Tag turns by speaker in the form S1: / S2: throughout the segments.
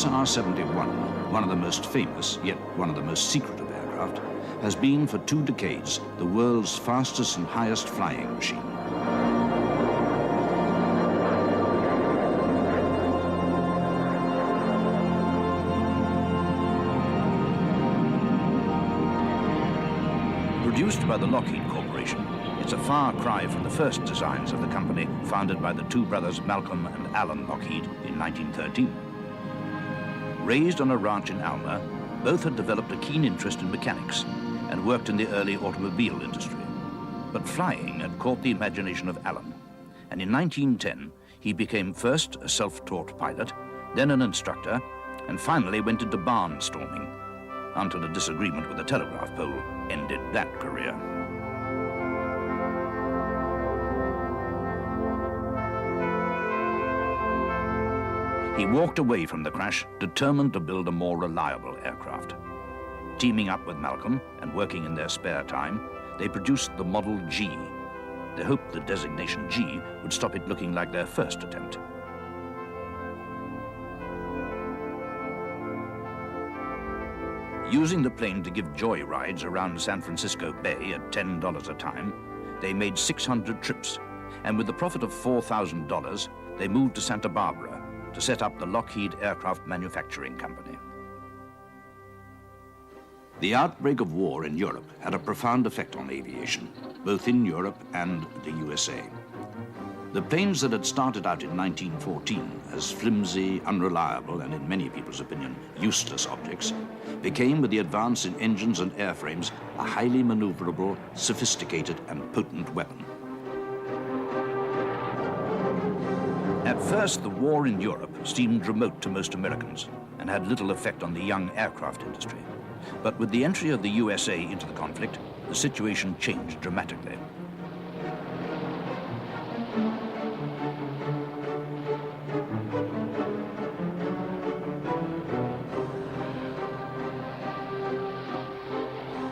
S1: SR-71, one of the most famous, yet one of the most secretive aircraft, has been for 2 decades the world's fastest and highest flying machine. Produced by the Lockheed Corporation, it's a far cry from the first designs of the company founded by the 2 brothers Malcolm and Allan Lockheed in 1913. Raised on a ranch in Alma, both had developed a keen interest in mechanics and worked in the early automobile industry. But flying had caught the imagination of Allan, and in 1910 he became first a self-taught pilot, then an instructor, and finally went into barnstorming, until a disagreement with a telegraph pole ended that career. He walked away from the crash, determined to build a more reliable aircraft. Teaming up with Malcolm and working in their spare time, they produced the Model G. They hoped the designation G would stop it looking like their first attempt. Using the plane to give joy rides around San Francisco Bay at $10 a time, they made 600 trips, and with the profit of $4,000, they moved to Santa Barbara to set up the Lockheed Aircraft Manufacturing Company. The outbreak of war in Europe had a profound effect on aviation, both in Europe and the USA. The planes that had started out in 1914 as flimsy, unreliable, and in many people's opinion, useless objects, became, with the advance in engines and airframes, a highly maneuverable, sophisticated, and potent weapon. At first, the war in Europe seemed remote to most Americans and had little effect on the young aircraft industry. But with the entry of the USA into the conflict, the situation changed dramatically.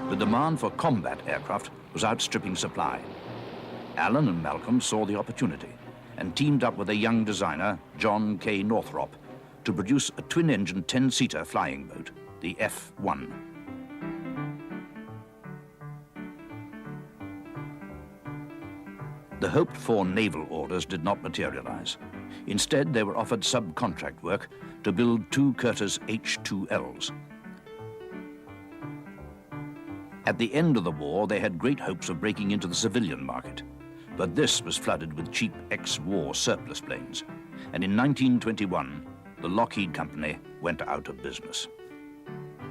S1: The demand for combat aircraft was outstripping supply. Allan and Malcolm saw the opportunity and teamed up with a young designer, John K. Northrop, to produce a twin-engine 10-seater flying boat, the F-1. The hoped-for naval orders did not materialize. Instead, they were offered subcontract work to build 2 Curtiss H-2Ls. At the end of the war, they had great hopes of breaking into the civilian market, but this was flooded with cheap ex-war surplus planes, and in 1921, the Lockheed Company went out of business.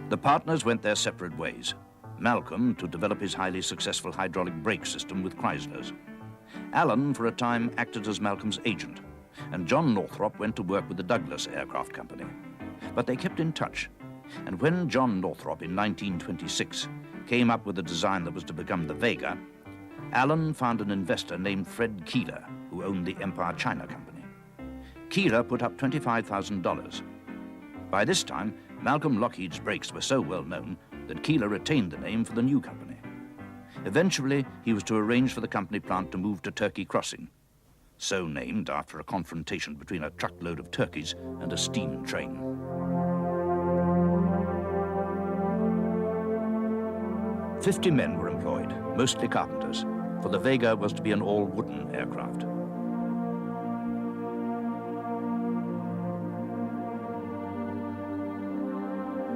S1: The partners went their separate ways. Malcolm to develop his highly successful hydraulic brake system with Chrysler's. Allan, for a time, acted as Malcolm's agent, and John Northrop went to work with the Douglas Aircraft Company. But they kept in touch, and when John Northrop in 1926 came up with a design that was to become the Vega, Allan found an investor named Fred Keeler, who owned the Empire China Company. Keeler put up $25,000. By this time, Malcolm Lockheed's brakes were so well known that Keeler retained the name for the new company. Eventually, he was to arrange for the company plant to move to Turkey Crossing, so named after a confrontation between a truckload of turkeys and a steam train. "50 men were employed, mostly carpenters, for the Vega was to be an all-wooden aircraft.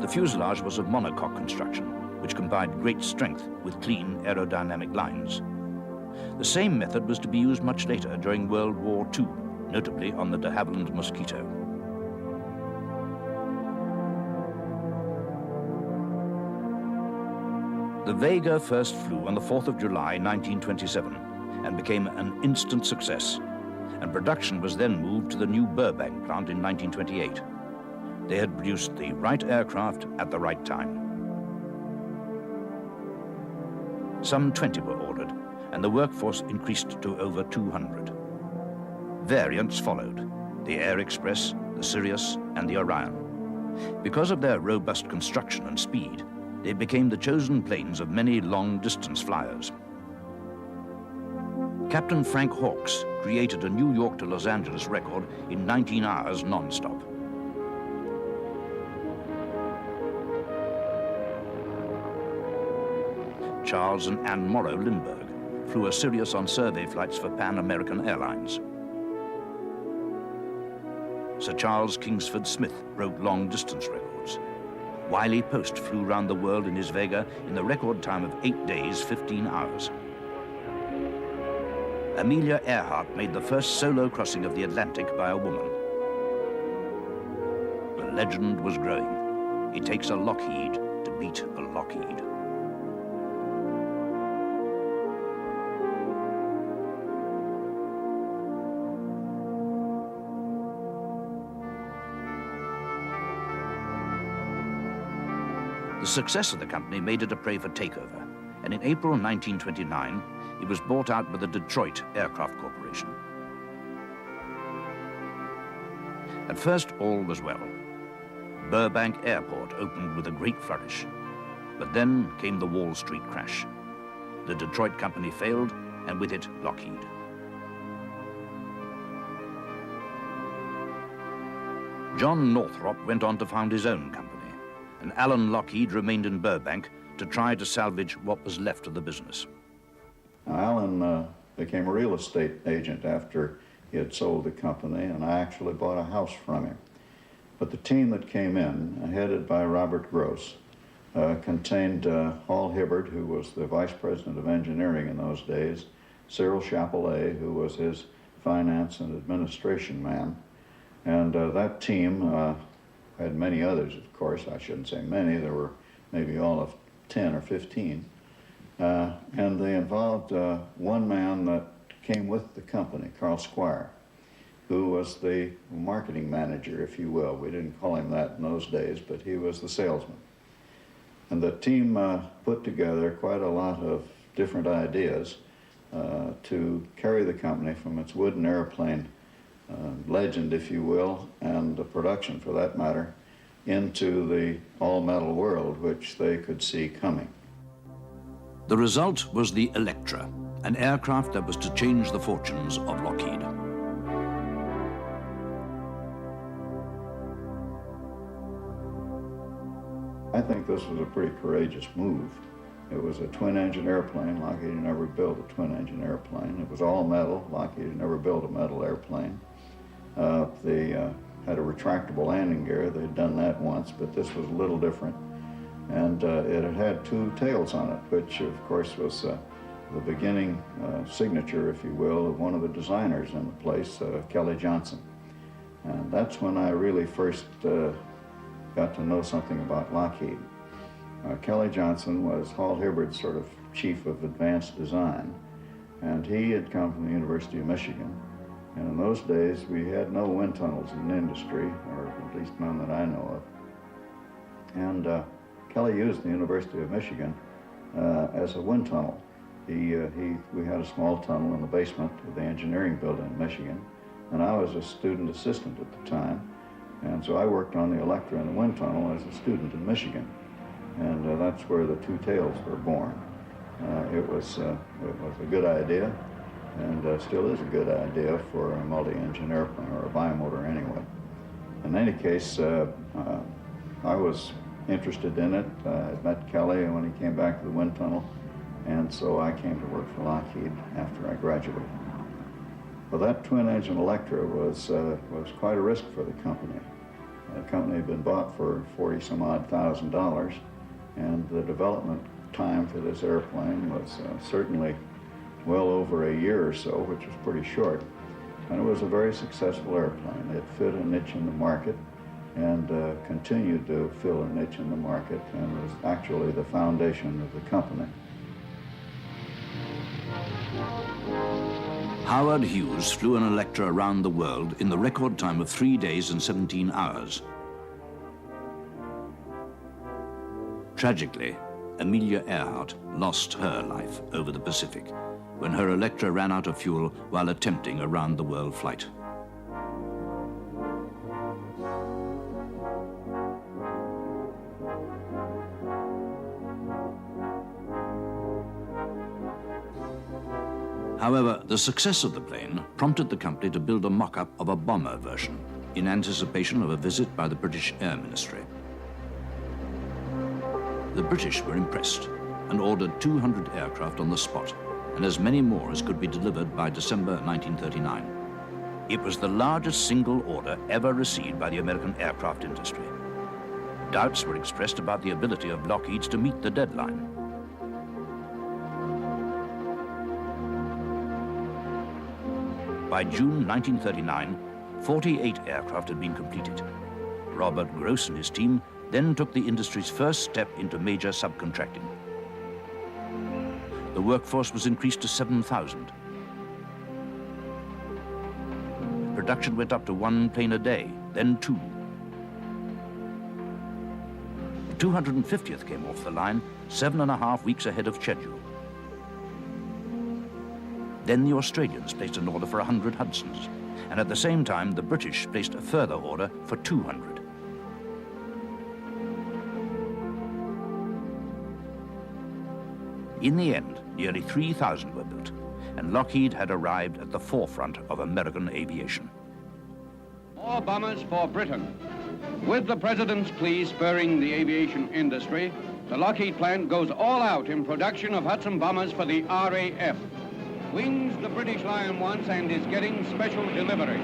S1: The fuselage was of monocoque construction, which combined great strength with clean aerodynamic lines. The same method was to be used much later during World War II, notably on the de Havilland Mosquito. The Vega first flew on the 4th of July, 1927, and became an instant success, and production was then moved to the new Burbank plant in 1928. They had produced the right aircraft at the right time. Some 20 were ordered, and the workforce increased to over 200. Variants followed: the Air Express, the Sirius, and the Orion. Because of their robust construction and speed, they became the chosen planes of many long-distance flyers. Captain Frank Hawks created a New York to Los Angeles record in 19 hours non-stop. Charles and Anne Morrow Lindbergh, flew a Sirius on survey flights for Pan American Airlines. Sir Charles Kingsford Smith broke long-distance records. Wiley Post flew round the world in his Vega in the record time of 8 days, 15 hours. Amelia Earhart made the first solo crossing of the Atlantic by a woman. The legend was growing. It takes a Lockheed to beat a Lockheed. The success of the company made it a prey for takeover, and in April 1929, it was bought out by the Detroit Aircraft Corporation. At first, all was well. Burbank Airport opened with a great flourish, but then came the Wall Street crash. The Detroit company failed, and with it, Lockheed. John Northrop went on to found his own company, and Allan Lockheed remained in Burbank to try to salvage what was left of the business.
S2: Allan became a real estate agent after he had sold the company, and I actually bought a house from him. But the team that came in, headed by Robert Gross, contained Hall Hibbard, who was the vice president of engineering in those days, Cyril Chapelet, who was his finance and administration man, and that team had many others, of course. I shouldn't say many. There were maybe all of 10 or 15. And they involved one man that came with the company, Carl Squire, who was the marketing manager, if you will. We didn't call him that in those days, but he was the salesman. And the team put together quite a lot of different ideas to carry the company from its wooden airplane legend, if you will, and the production, for that matter, into the all-metal world, which they could see coming.
S1: The result was the Electra, an aircraft that was to change the fortunes of Lockheed.
S2: I think this was a pretty courageous move. It was a twin-engine airplane. Lockheed had never built a twin-engine airplane. It was all metal. Lockheed had never built a metal airplane. They had a retractable landing gear. They'd done that once, but this was a little different. And it had two tails on it, which, of course, was the beginning signature, if you will, of one of the designers in the place, Kelly Johnson. And that's when I really first got to know something about Lockheed. Kelly Johnson was Hall Hibbard's sort of chief of advanced design, and he had come from the University of Michigan. And in those days, we had no wind tunnels in the industry, or at least none that I know of. And Kelly used the University of Michigan as a wind tunnel. We had a small tunnel in the basement of the engineering building in Michigan, and I was a student assistant at the time. And so I worked on the Electra and the wind tunnel as a student in Michigan. And that's where the two tails were born. It was a good idea, and still is a good idea for a multi-engine airplane, or a bimotor anyway. In any case, I was interested in it. I met Kelly when he came back to the wind tunnel, and so I came to work for Lockheed after I graduated. Well, that twin-engine Electra was quite a risk for the company. The company had been bought for $40-some-odd thousand, and the development time for this airplane was certainly well over a year or so, which was pretty short. And it was a very successful airplane. It fit a niche in the market and continued to fill a niche in the market, and was actually the foundation of the company.
S1: Howard Hughes flew an Electra around the world in the record time of 3 days and 17 hours. Tragically, Amelia Earhart lost her life over the Pacific when her Electra ran out of fuel while attempting a round-the-world flight. However, the success of the plane prompted the company to build a mock-up of a bomber version in anticipation of a visit by the British Air Ministry. The British were impressed, and ordered 200 aircraft on the spot, and as many more as could be delivered by December 1939. It was the largest single order ever received by the American aircraft industry. Doubts were expressed about the ability of Lockheed's to meet the deadline. By June 1939, 48 aircraft had been completed. Robert Gross and his team then took the industry's first step into major subcontracting. The workforce was increased to 7,000. Production went up to 1 plane a day, then 2. The 250th came off the line 7.5 weeks ahead of schedule. Then the Australians placed an order for 100 Hudsons, and at the same time the British placed a further order for 200. In the end, nearly 3,000 were built, and Lockheed had arrived at the forefront of American aviation.
S3: More bombers for Britain. With the President's plea spurring the aviation industry, the Lockheed plant goes all out in production of Hudson bombers for the RAF. Wings the British Lion wants and is getting special delivery.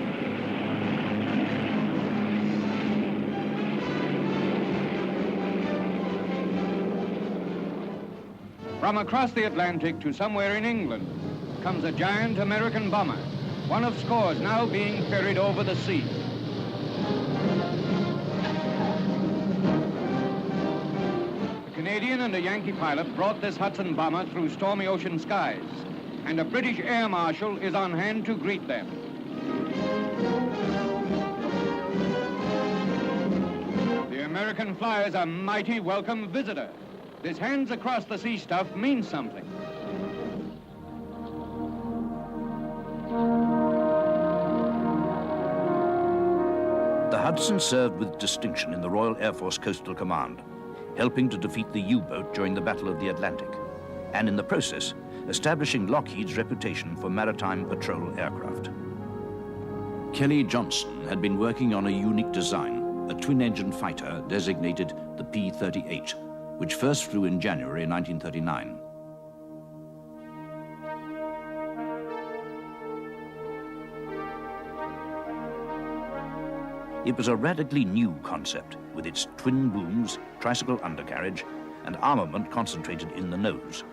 S3: From across the Atlantic to somewhere in England comes a giant American bomber, one of scores now being ferried over the sea. A Canadian and a Yankee pilot brought this Hudson bomber through stormy ocean skies, and a British air marshal is on hand to greet them. The American flyer's a mighty welcome visitor. This hands across the sea stuff means something.
S1: The Hudson served with distinction in the Royal Air Force Coastal Command, helping to defeat the U-boat during the Battle of the Atlantic, and in the process, establishing Lockheed's reputation for maritime patrol aircraft. Kelly Johnson had been working on a unique design, a twin-engine fighter designated the P-38, which first flew in January 1939. It was a radically new concept, with its twin booms, tricycle undercarriage, and armament concentrated in the nose.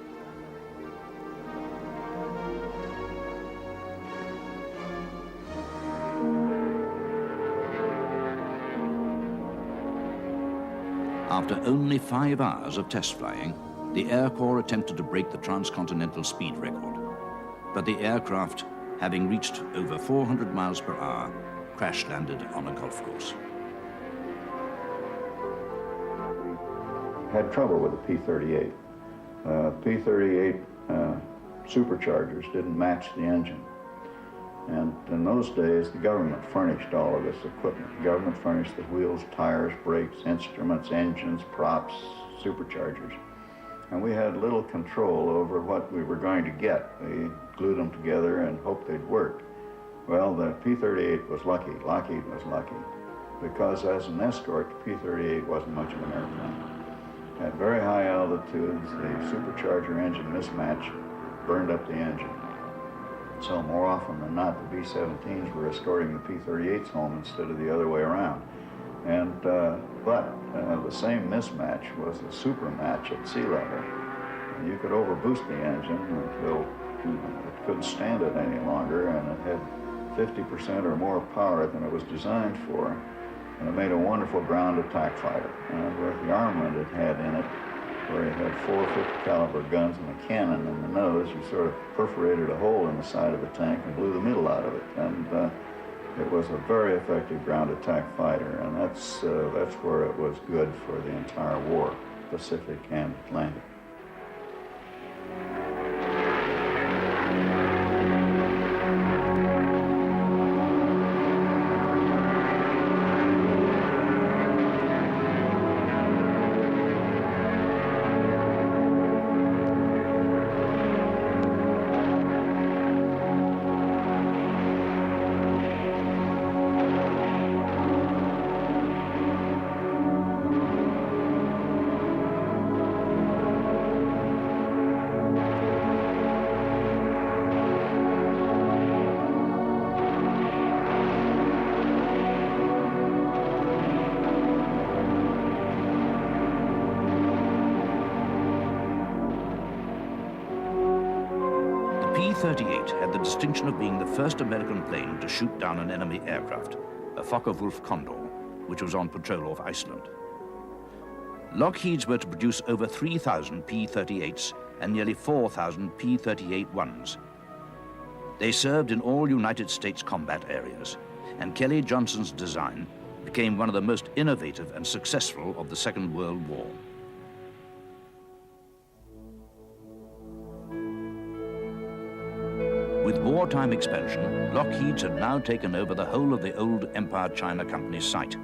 S1: After only 5 hours of test flying, the Air Corps attempted to break the transcontinental speed record. But the aircraft, having reached over 400 miles per hour, crash-landed on a golf course.
S2: We had trouble with the P-38. P-38 superchargers didn't match the engine. And in those days, the government furnished all of this equipment. The government furnished the wheels, tires, brakes, instruments, engines, props, superchargers. And we had little control over what we were going to get. We glued them together and hoped they'd work. Well, the P-38 was lucky. Lockheed was lucky. Because as an escort, the P-38 wasn't much of an airplane. At very high altitudes, the supercharger engine mismatch burned up the engine. So more often than not, the B-17s were escorting the P-38s home instead of the other way around. And, but the same mismatch was a super match at sea level. You could overboost the engine until it couldn't stand it any longer, and it had 50% or more power than it was designed for. And it made a wonderful ground attack fighter. And with the armament it had in it, where it had 4 50 caliber guns and a cannon in the nose, you sort of perforated a hole in the side of the tank and blew the middle out of it. And it was a very effective ground attack fighter, and that's where it was good for the entire war, Pacific and Atlantic.
S1: P-38 had the distinction of being the first American plane to shoot down an enemy aircraft, a Focke-Wulf Condor, which was on patrol off Iceland. Lockheed's were to produce over 3,000 P-38s and nearly 4,000 P-38-1s. They served in all United States combat areas, and Kelly Johnson's design became one of the most innovative and successful of the Second World War. With wartime expansion, Lockheed's had now taken over the whole of the old Empire China Company's site,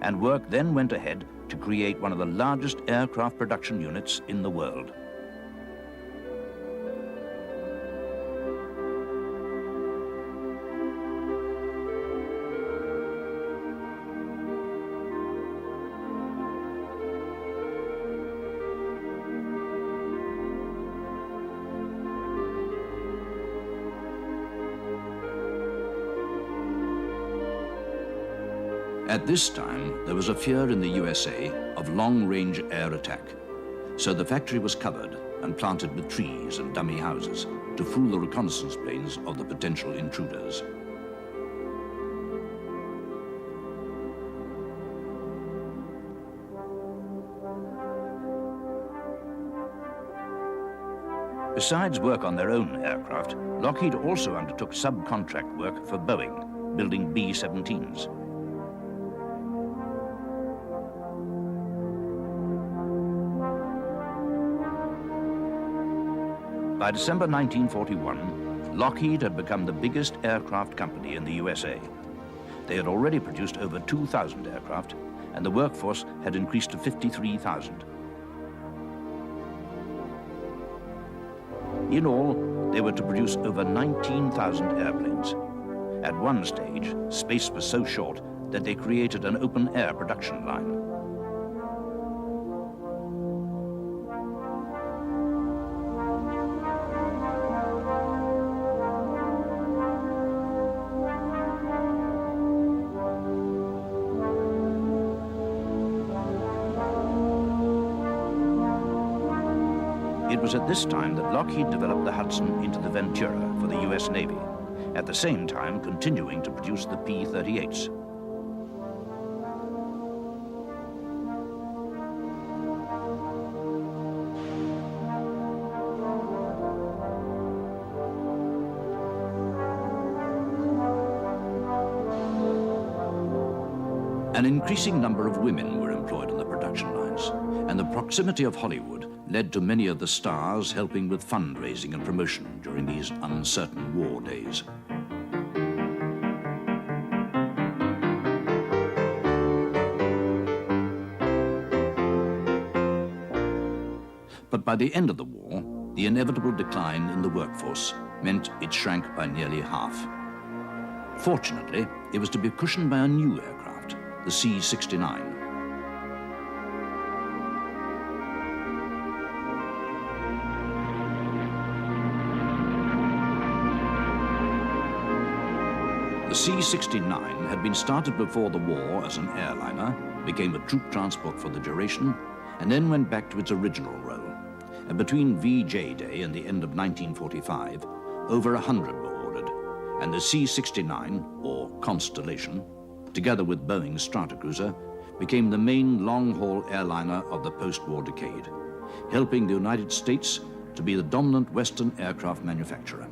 S1: and work then went ahead to create one of the largest aircraft production units in the world. At this time, there was a fear in the USA of long-range air attack, so the factory was covered and planted with trees and dummy houses to fool the reconnaissance planes of the potential intruders. Besides work on their own aircraft, Lockheed also undertook subcontract work for Boeing, building B-17s. By December 1941, Lockheed had become the biggest aircraft company in the USA. They had already produced over 2,000 aircraft, and the workforce had increased to 53,000. In all, they were to produce over 19,000 airplanes. At one stage, space was so short that they created an open-air production line. It was at this time that Lockheed developed the Hudson into the Ventura for the US Navy, at the same time continuing to produce the P-38s. An increasing number of women were employed on the production lines, and the proximity of Hollywood led to many of the stars helping with fundraising and promotion during these uncertain war days. But by the end of the war, the inevitable decline in the workforce meant it shrank by nearly half. Fortunately, it was to be cushioned by a new aircraft, the C-69. The C-69 had been started before the war as an airliner, became a troop transport for the duration, and then went back to its original role. And between VJ Day and the end of 1945, over 100 were ordered, and the C-69, or Constellation, together with Boeing's Stratocruiser, became the main long-haul airliner of the post-war decade, helping the United States to be the dominant Western aircraft manufacturer.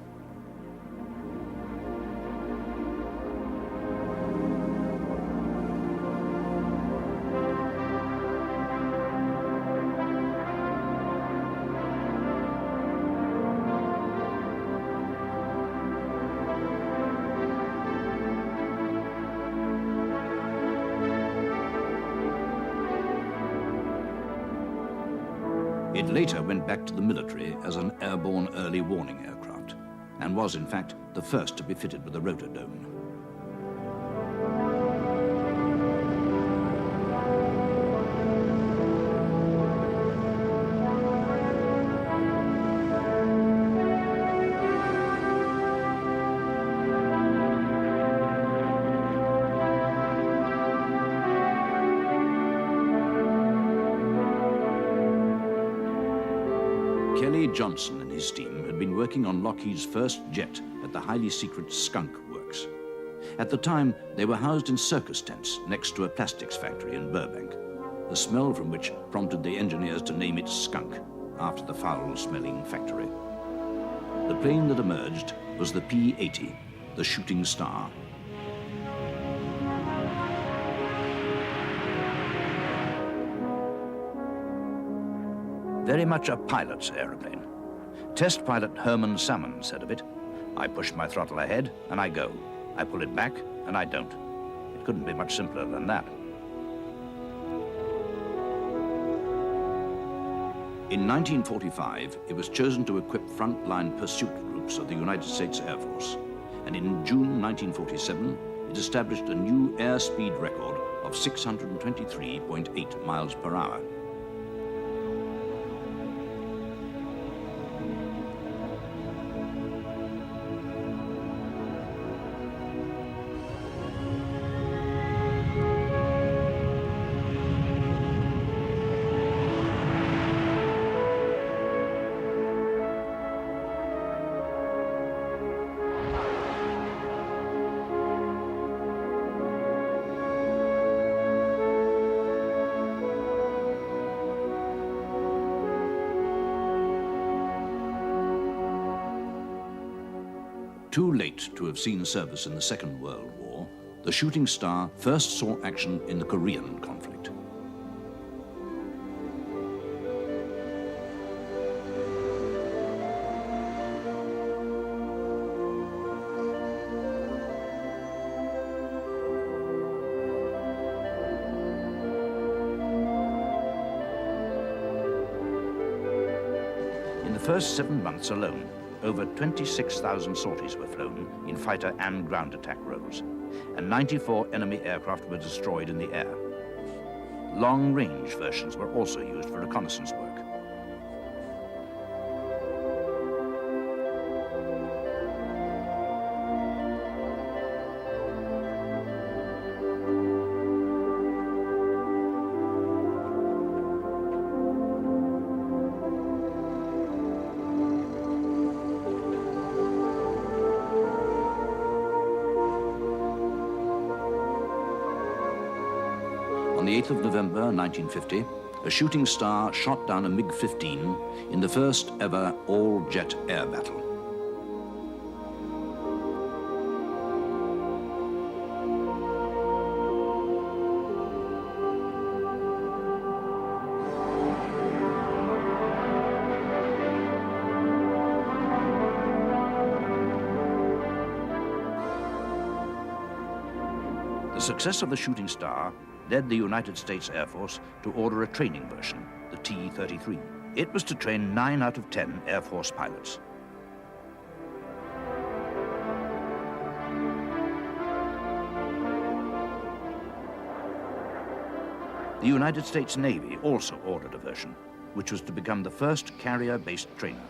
S1: It later went back to the military as an airborne early warning aircraft, and was in fact the first to be fitted with a rotordome. Kelly Johnson and his team had been working on Lockheed's first jet at the highly secret Skunk Works. At the time, they were housed in circus tents next to a plastics factory in Burbank, the smell from which prompted the engineers to name it Skunk, after the foul-smelling factory. The plane that emerged was the P-80, the Shooting Star. Very much a pilot's aeroplane. Test pilot Herman Salmon said of it, "I push my throttle ahead and I go. I pull it back and I don't." It couldn't be much simpler than that. In 1945, it was chosen to equip frontline pursuit groups of the United States Air Force. And in June 1947, it established a new airspeed record of 623.8 miles per hour. Too late to have seen service in the Second World War, the Shooting Star first saw action in the Korean conflict. In the first 7 months alone, over 26,000 sorties were flown in fighter and ground attack roles, and 94 enemy aircraft were destroyed in the air. Long-range versions were also used for reconnaissance work. On the 8th of November 1950, a Shooting Star shot down a MiG-15 in the first ever all-jet air battle. The success of the Shooting Star led the United States Air Force to order a training version, the T-33. It was to train 9 out of 10 Air Force pilots. The United States Navy also ordered a version, which was to become the first carrier-based trainer.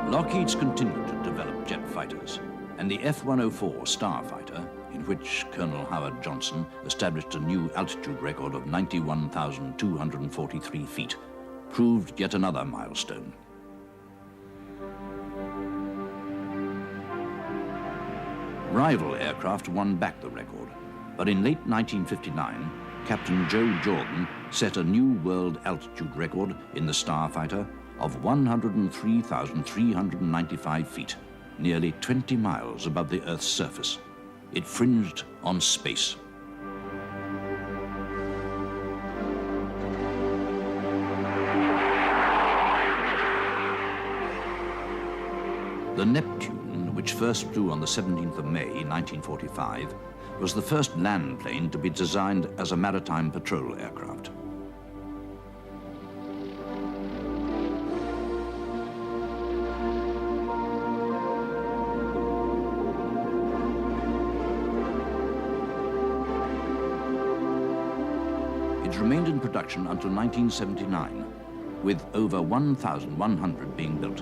S1: Lockheed's continued to develop jet fighters, and the F-104 Starfighter, in which Colonel Howard Johnson established a new altitude record of 91,243 feet, proved yet another milestone. Rival aircraft won back the record, but in late 1959, Captain Joe Jordan set a new world altitude record in the Starfighter of 103,395 feet, nearly 20 miles above the Earth's surface. It fringed on space. The Neptune, which first flew on the 17th of May, 1945, was the first land plane to be designed as a maritime patrol aircraft. It remained in production until 1979, with over 1,100 being built.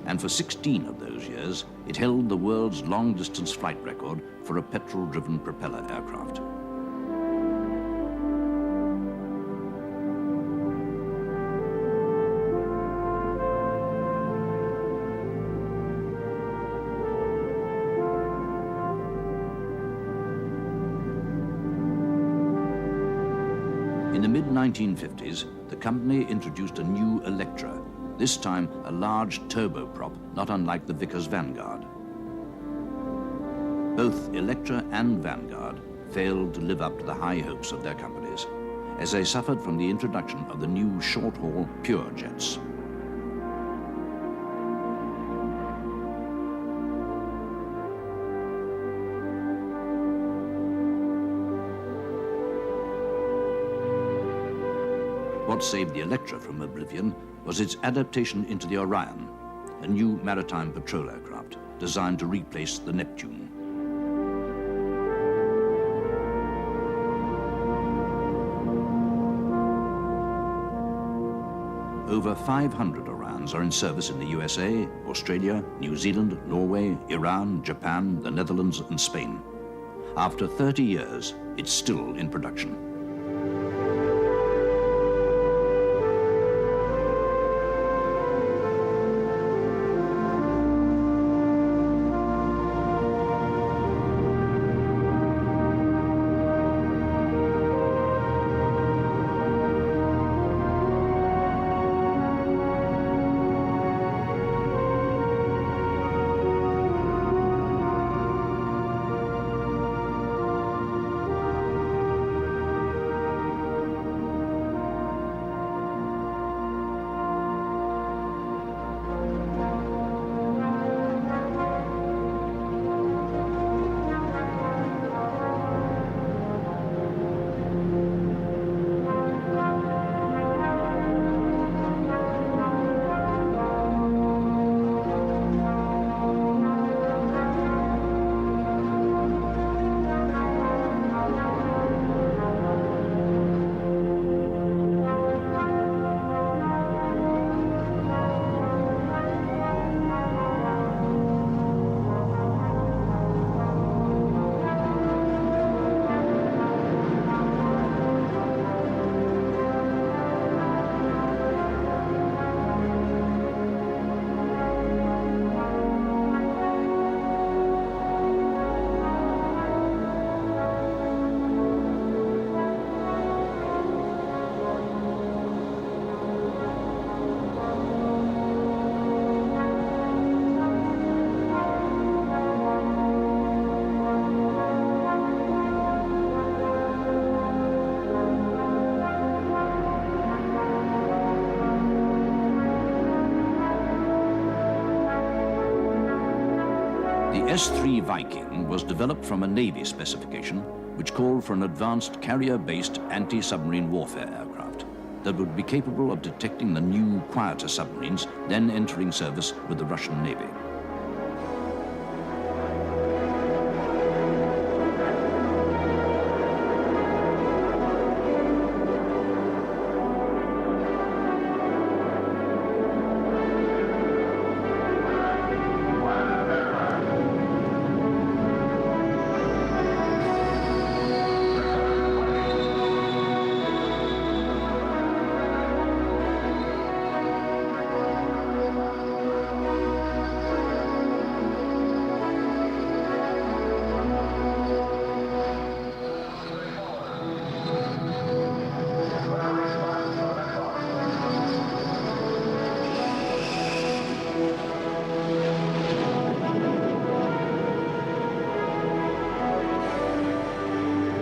S1: And for 16 of those years, it held the world's long-distance flight record for a petrol-driven propeller aircraft. In the mid-1950s, the company introduced a new Electra, this time a large turboprop, not unlike the Vickers Vanguard. Both Electra and Vanguard failed to live up to the high hopes of their companies, as they suffered from the introduction of the new short-haul pure jets. What saved the Electra from oblivion was its adaptation into the Orion, a new maritime patrol aircraft designed to replace the Neptune. Over 500 Orions are in service in the USA, Australia, New Zealand, Norway, Iran, Japan, the Netherlands, and Spain. After 30 years, it's still in production. The S-3 Viking was developed from a Navy specification which called for an advanced carrier-based anti-submarine warfare aircraft that would be capable of detecting the new, quieter submarines then entering service with the Russian Navy.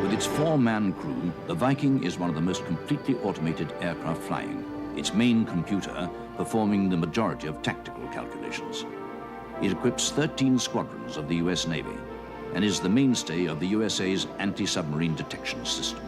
S1: With its four-man crew, the Viking is one of the most completely automated aircraft flying, its main computer performing the majority of tactical calculations. It equips 13 squadrons of the US Navy and is the mainstay of the USA's anti-submarine detection system.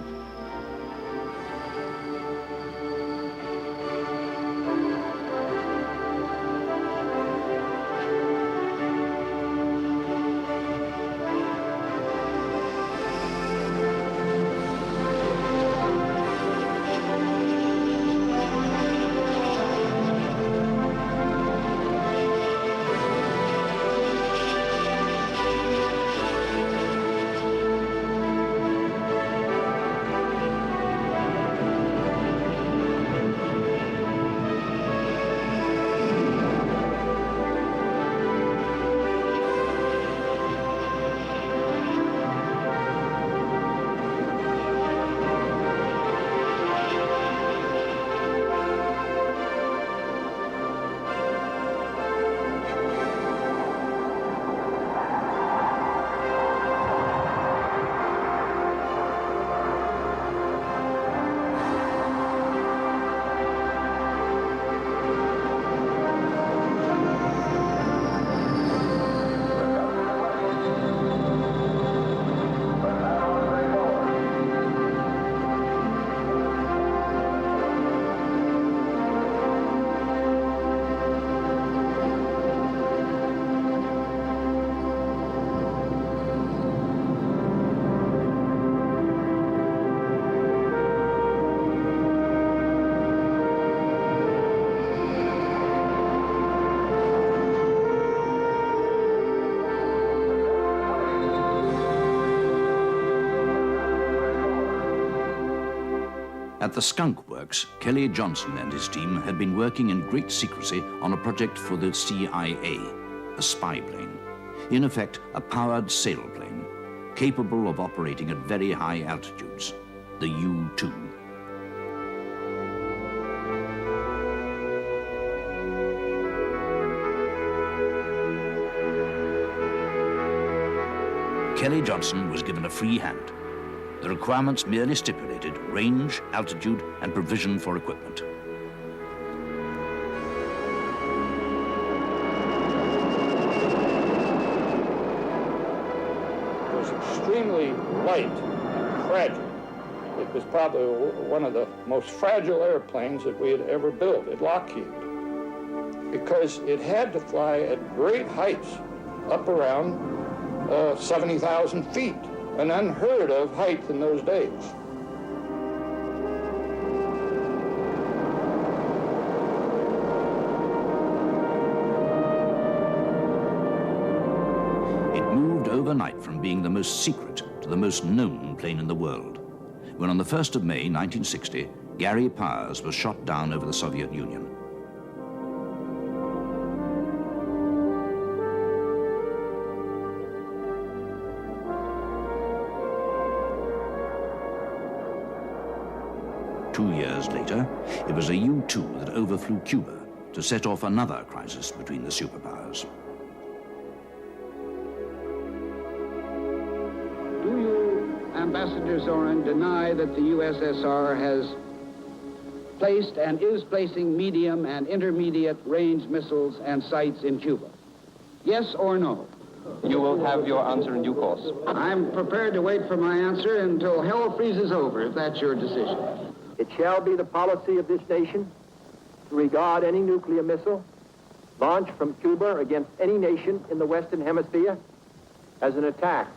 S1: At the Skunk Works, Kelly Johnson and his team had been working in great secrecy on a project for the CIA, a spy plane. In effect, a powered sailplane, capable of operating at very high altitudes, the U-2. Kelly Johnson was given a free hand. The requirements merely stipulated range, altitude, and provision for equipment.
S4: It was extremely light and fragile. It was probably one of the most fragile airplanes that we had ever built at Lockheed, because it had to fly at great heights, up around 70,000 feet, an unheard of height in those days.
S1: It moved overnight from being the most secret to the most known plane in the world, when on the 1st of May 1960, Gary Powers was shot down over the Soviet Union. Two years later, it was a U-2 that overflew Cuba to set off another crisis between the superpowers.
S5: Do you, Ambassador Zorin, deny that the USSR has placed and is placing medium and intermediate range missiles and sights in Cuba? Yes or no?
S6: You will have your answer in due course.
S5: I'm prepared to wait for my answer until hell freezes over, if that's your decision.
S7: It shall be the policy of this nation to regard any nuclear missile launched from Cuba against any nation in the Western Hemisphere as an attack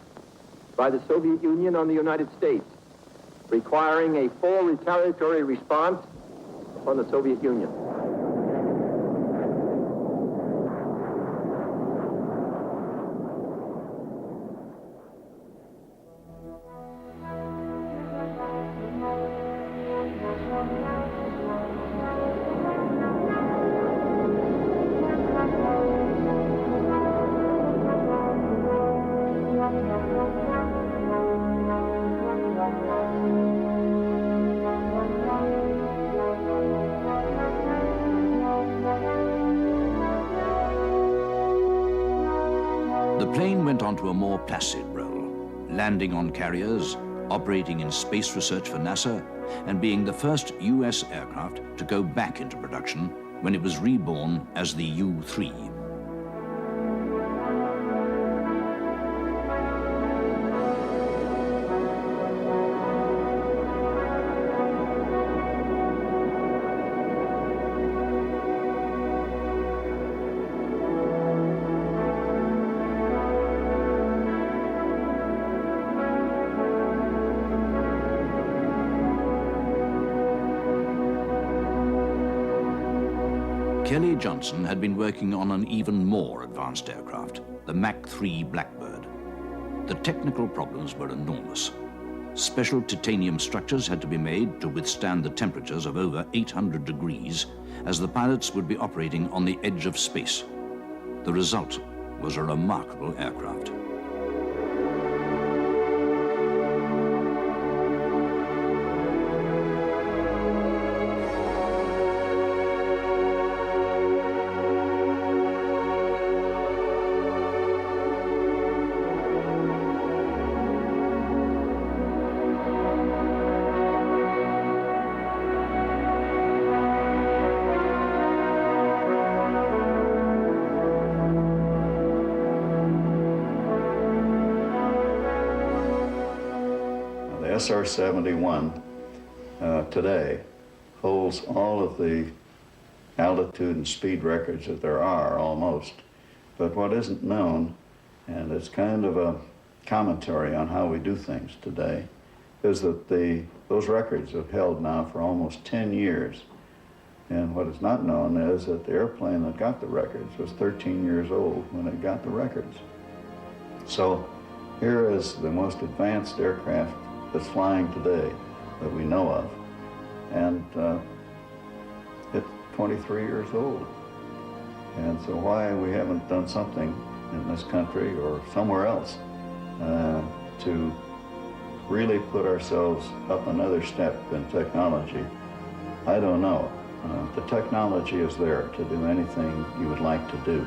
S7: by the Soviet Union on the United States, requiring a full retaliatory response upon the Soviet Union.
S1: The plane went on to a more placid role, landing on carriers, operating in space research for NASA, and being the first U.S. aircraft to go back into production when it was reborn as the U-3. Kelly Johnson had been working on an even more advanced aircraft, the Mach 3 Blackbird. The technical problems were enormous. Special titanium structures had to be made to withstand the temperatures of over 800 degrees, as the pilots would be operating on the edge of space. The result was a remarkable aircraft.
S2: SR-71 today holds all of the altitude and speed records that there are, almost. But what isn't known, and it's kind of a commentary on how we do things today, is that those records have held now for almost 10 years. And what is not known is that the airplane that got the records was 13 years old when it got the records. So here is the most advanced aircraft that's flying today that we know of, and it's 23 years old. And so why we haven't done something in this country or somewhere else to really put ourselves up another step in technology, I don't know. The technology is there to do anything you would like to do.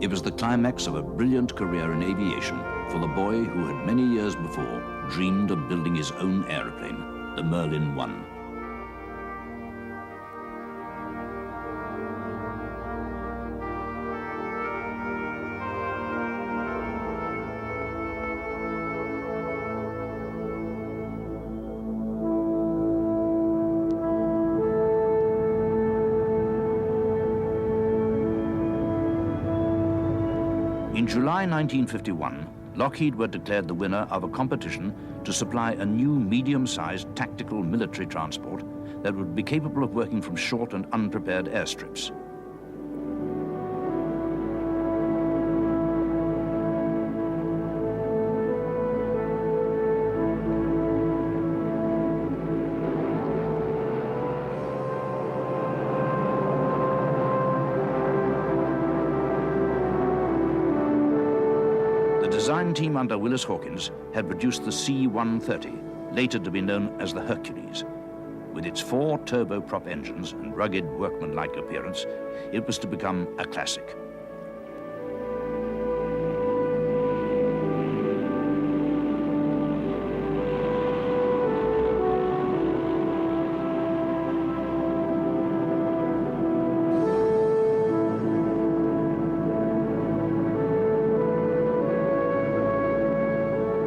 S1: It was the climax of a brilliant career in aviation for the boy who had many years before dreamed of building his own aeroplane, the Merlin 1. In July 1951, Lockheed were declared the winner of a competition to supply a new medium-sized tactical military transport that would be capable of working from short and unprepared airstrips. The design team under Willis Hawkins had produced the C-130, later to be known as the Hercules. With its 4 turboprop engines and rugged workmanlike appearance, it was to become a classic.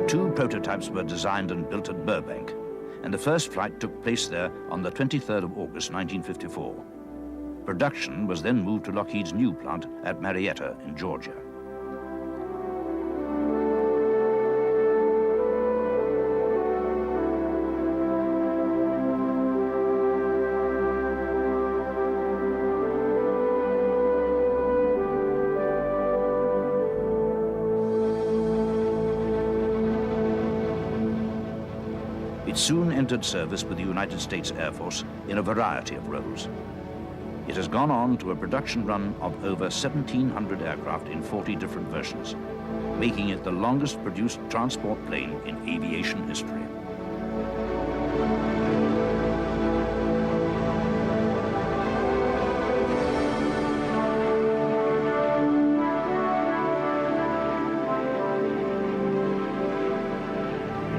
S1: Two prototypes were designed and built at Burbank, and the first flight took place there on the 23rd of August, 1954. Production was then moved to Lockheed's new plant at Marietta in Georgia. It soon entered service with the United States Air Force in a variety of roles. It has gone on to a production run of over 1,700 aircraft in 40 different versions, making it the longest produced transport plane in aviation history.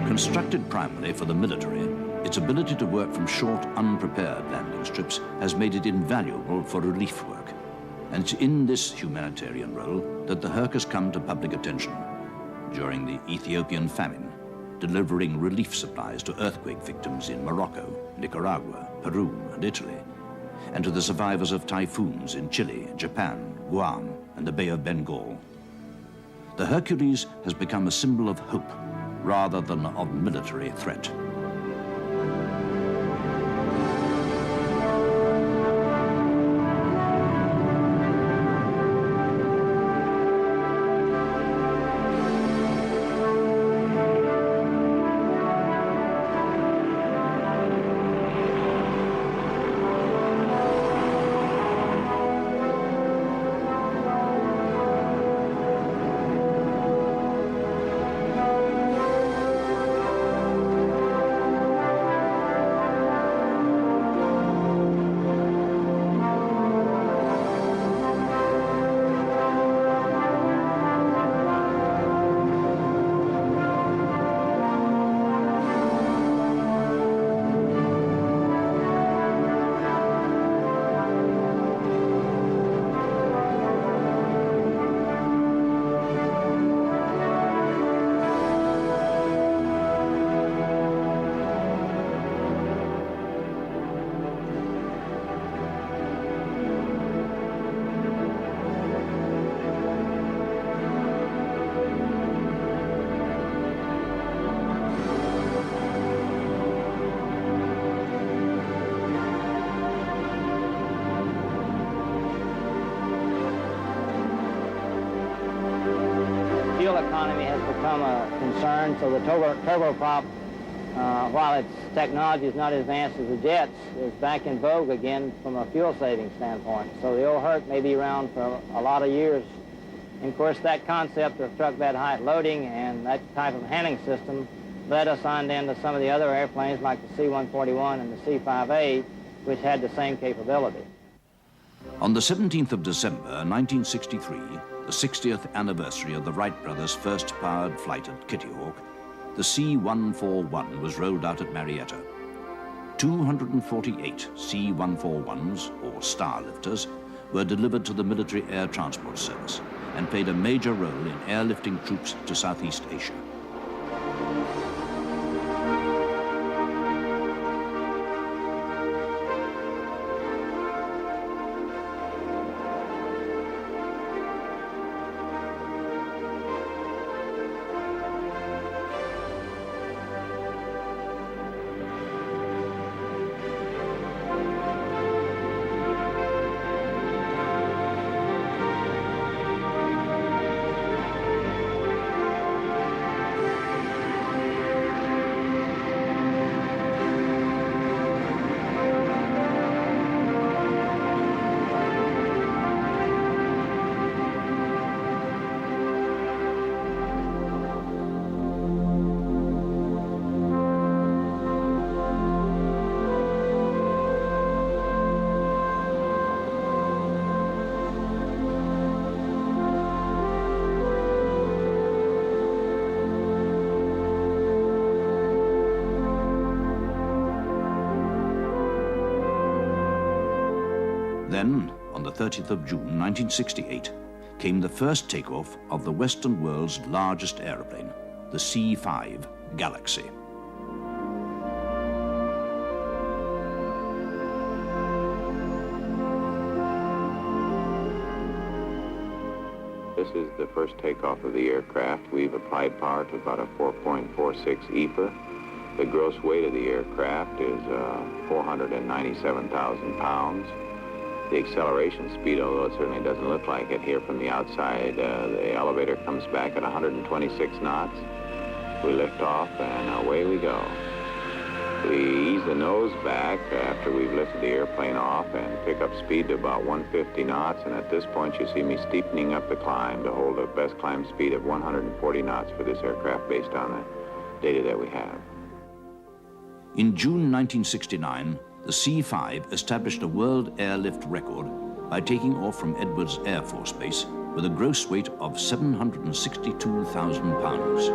S1: Constructed primarily for the military, its ability to work from short, unprepared landing strips has made it invaluable for relief work. And it's in this humanitarian role that the Herc has come to public attention during the Ethiopian famine, delivering relief supplies to earthquake victims in Morocco, Nicaragua, Peru, and Italy, and to the survivors of typhoons in Chile, Japan, Guam, and the Bay of Bengal. The Hercules has become a symbol of hope rather than of military threat.
S8: become a concern, so the turboprop, while its technology is not as advanced as the jets, is back in vogue again from a fuel-saving standpoint. So the old Hurt may be around for a lot of years. And of course, that concept of truck bed height loading and that type of handling system led us on then to some of the other airplanes like the C-141 and the C-5A, which had the same capability.
S1: On the 17th of December, 1963, the 60th anniversary of the Wright brothers' first powered flight at Kitty Hawk, the C-141 was rolled out at Marietta. 248 C-141s, or Star Lifters, were delivered to the Military Air Transport Service and played a major role in airlifting troops to Southeast Asia. Then, on the 30th of June 1968, came the first takeoff of the Western world's largest aeroplane, the C-5 Galaxy.
S9: This is the first takeoff of the aircraft. We've applied power to about a 4.46 EPR. The gross weight of the aircraft is 497,000 pounds. The acceleration speed, although it certainly doesn't look like it here from the outside, the elevator comes back at 126 knots. We lift off and away we go. We ease the nose back after we've lifted the airplane off and pick up speed to about 150 knots, and at this point you see me steepening up the climb to hold a best climb speed of 140 knots for this aircraft based on the data that we have.
S1: In June 1969, the C-5 established a world airlift record by taking off from Edwards Air Force Base with a gross weight of 762,000 pounds.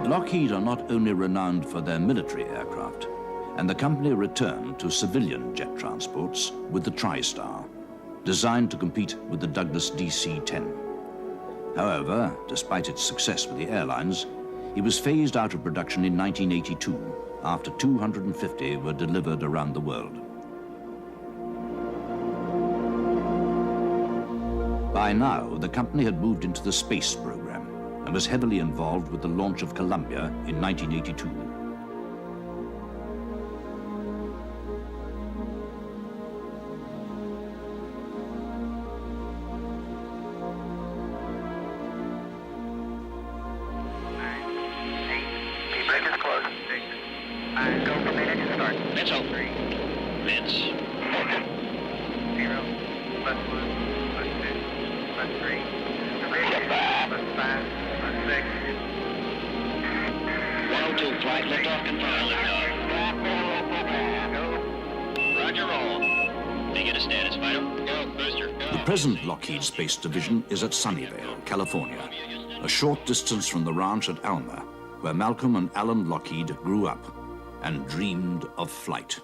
S1: Lockheed are not only renowned for their military aircraft, and the company returned to civilian jet transports with the TriStar, designed to compete with the Douglas DC-10. However, despite its success with the airlines, it was phased out of production in 1982, after 250 were delivered around the world. By now, the company had moved into the space program and was heavily involved with the launch of Columbia in 1982.
S10: Flight, lift off, confirm, lift off.
S1: present Lockheed Space Division is at Sunnyvale, California, a short distance from the ranch at Alma, where Malcolm and Allan Lockheed grew up and dreamed of flight.